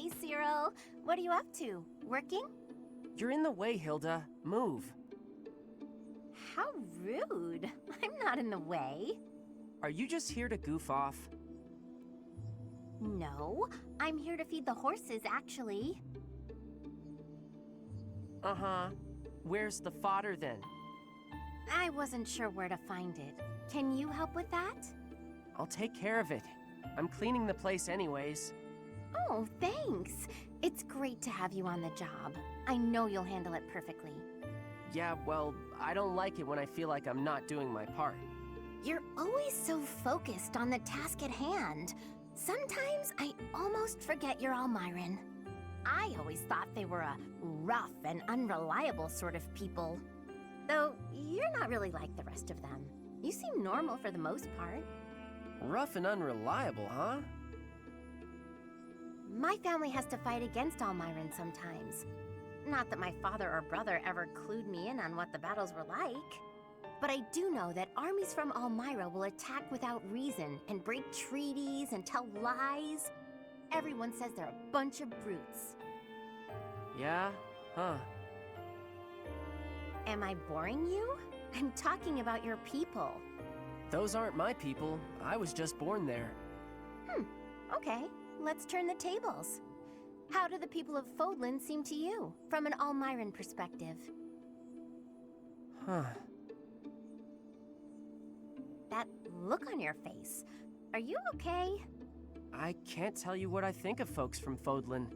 Hey, Cyril. What are you up to? Working? You're in the way, Hilda. Move. How rude. I'm not in the way. Are you just here to goof off? No, I'm here to feed the horses, actually. Uh-huh. Where's the fodder then? I wasn't sure where to find it. Can you help with that? I'll take care of it. I'm cleaning the place anyways. Oh, thanks. It's great to have you on the job. I know you'll handle it perfectly. Yeah, well, I don't like it when I feel like I'm not doing my part. You're always so focused on the task at hand. Sometimes I almost forget you're Almiran. I always thought they were a rough and unreliable sort of people. Though you're not really like the rest of them. You seem normal for the most part. Rough and unreliable, huh? My family has to fight against Almiran sometimes. Not that my father or brother ever clued me in on what the battles were like. But I do know that armies from Almira will attack without reason and break treaties and tell lies. Everyone says they're a bunch of brutes. Yeah? Huh. Am I boring you? I'm talking about your people. Those aren't my people. I was just born there. Okay, let's turn the tables. How do the people of Fodlan seem to you, from an Almiran perspective? Huh. That look on your face. Are you okay? I can't tell you what I think of folks from Fodlan.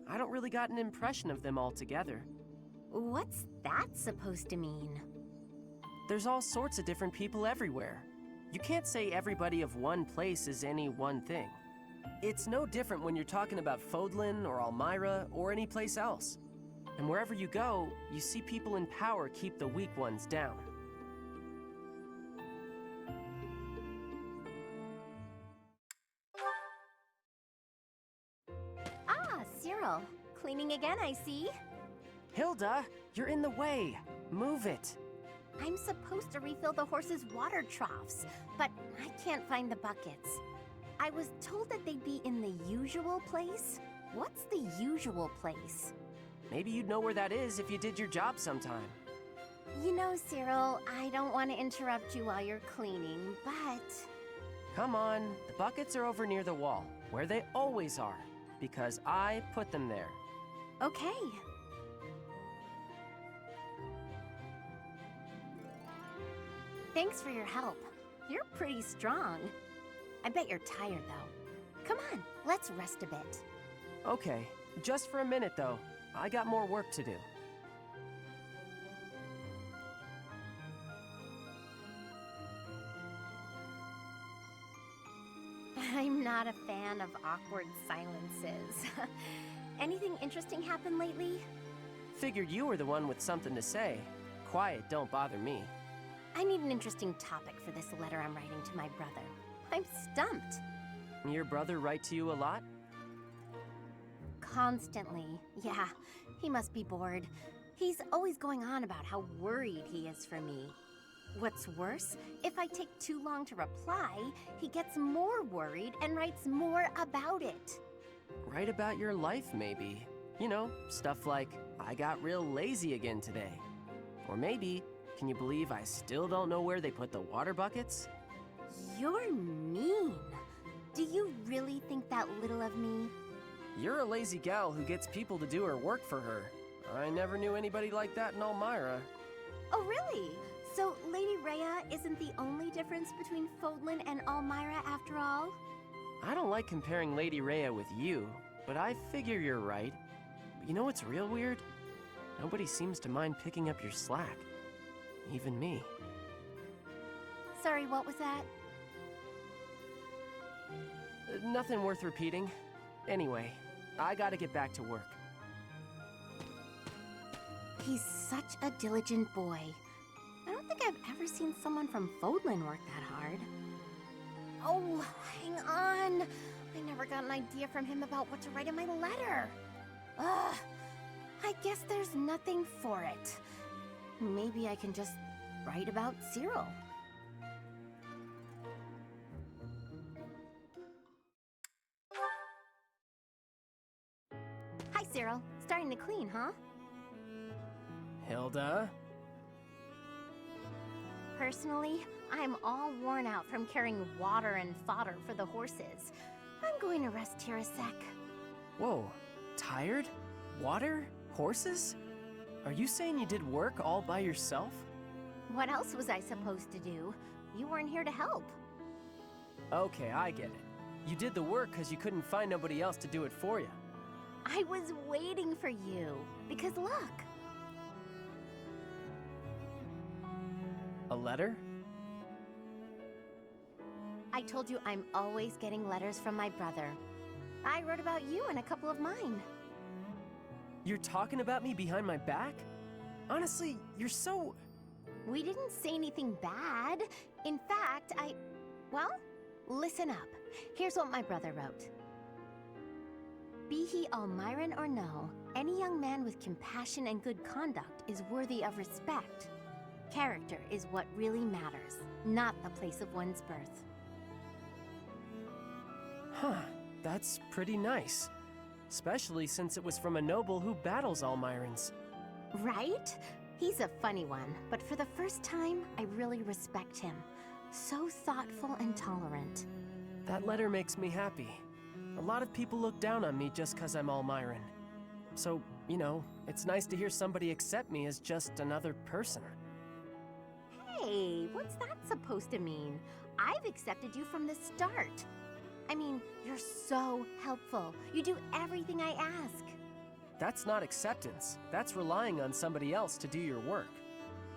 I don't really got an impression of them altogether. What's that supposed to mean? There's all sorts of different people everywhere. You can't say everybody of one place is any one thing. It's no different when you're talking about Fodlan or Almira or any place else. And wherever you go, you see people in power keep the weak ones down. Ah, Cyril. Cleaning again, I see. Hilda, you're in the way. Move it. I'm supposed to refill the horses' water troughs, but I can't find the buckets. I was told that they'd be in the usual place. What's the usual place? Maybe you'd know where that is if you did your job sometime. You know, Cyril, I don't want to interrupt you while you're cleaning, but... Come on, the buckets are over near the wall, where they always are, because I put them there. Okay. Thanks for your help. You're pretty strong. I bet you're tired, though. Come on, let's rest a bit. Okay, just for a minute, though. I got more work to do. I'm not a fan of awkward silences. Anything interesting happen lately? Figured you were the one with something to say. Quiet don't bother me. I need an interesting topic for this letter I'm writing to my brother. I'm stumped. Your brother write to you a lot? Constantly. Yeah, he must be bored. He's always going on about how worried he is for me. What's worse, if I take too long to reply, he gets more worried and writes more about it. Write about your life, maybe. You know, stuff like, I got real lazy again today. Or maybe, can you believe I still don't know where they put the water buckets? You're mean. Do you really think that little of me? You're a lazy gal who gets people to do her work for her. I never knew anybody like that in Almira. Oh, really? So Lady Rhea isn't the only difference between Fodlan and Almira after all? I don't like comparing Lady Rhea with you, but I figure you're right. But you know what's real weird? Nobody seems to mind picking up your slack. Even me. Sorry, what was that? Nothing worth repeating. Anyway, I gotta get back to work. He's such a diligent boy. I don't think I've ever seen someone from Fodlan work that hard. Oh, hang on. I never got an idea from him about what to write in my letter. Ugh. I guess there's nothing for it. Maybe I can just write about Cyril. Cyril. Starting to clean, huh? Hilda? Personally, I'm all worn out from carrying water and fodder for the horses. I'm going to rest here a sec. Whoa, tired? Water? Horses? Are you saying you did work all by yourself? What else was I supposed to do? You weren't here to help. Okay, I get it. You did the work because you couldn't find nobody else to do it for you. I was waiting for you. Because look. A letter? I told you I'm always getting letters from my brother. I wrote about you in a couple of mine. You're talking about me behind my back? Honestly, you're so... We didn't say anything bad. In fact, well, listen up. Here's what my brother wrote. Be he Almiran or no, any young man with compassion and good conduct is worthy of respect. Character is what really matters, not the place of one's birth. Huh, that's pretty nice. Especially since it was from a noble who battles Almirans. Right? He's a funny one, but for the first time, I really respect him. So thoughtful and tolerant. That letter makes me happy. A lot of people look down on me just because I'm Almiran. So, you know, it's nice to hear somebody accept me as just another person. Hey, what's that supposed to mean? I've accepted you from the start. I mean, you're so helpful. You do everything I ask. That's not acceptance. That's relying on somebody else to do your work.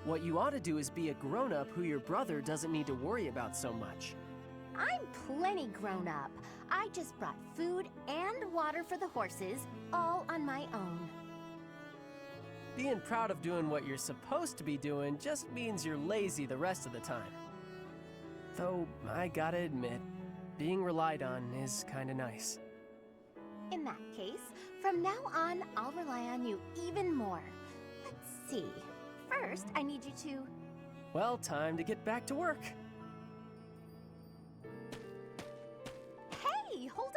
What you ought to do is be a grown-up who your brother doesn't need to worry about so much. I'm plenty grown up. I just brought food and water for the horses, all on my own. Being proud of doing what you're supposed to be doing just means you're lazy the rest of the time. Though, I gotta admit, being relied on is kinda nice. In that case, from now on, I'll rely on you even more. Let's see. First, I need you to... Well, time to get back to work. Hey, hold